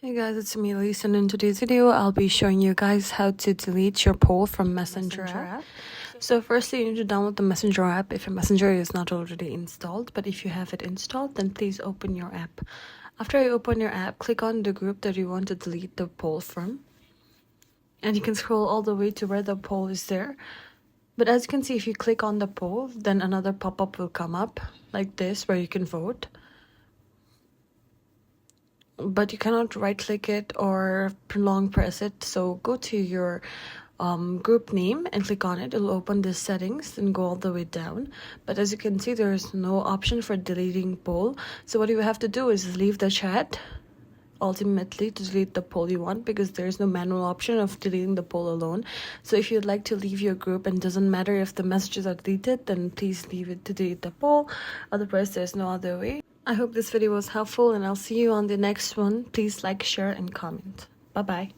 Hey guys, it's me Elise, and in today's video I'll be showing you guys how to delete your poll from Messenger app. So firstly, you need to download the Messenger app if your Messenger is not already installed, but if you have it installed, then please open your app. After you open your app, click on the group that you want to delete the poll from, and you can scroll all the way to where the poll is there. But as you can see, if you click on the poll, then another pop-up will come up like this where you can vote. But you cannot right click it or long press it, so go to your group name and click on it. It'll open the settings and go all the way down, but as you can see, there is no option for deleting poll. So what you have to do is leave the chat ultimately to delete the poll you want, because there is no manual option of deleting the poll alone. So if you'd like to leave your group and doesn't matter if the messages are deleted, then please leave it to delete the poll. Otherwise, there's no other way. I hope this video was helpful, and I'll see you on the next one. Please like, share, and comment. Bye bye.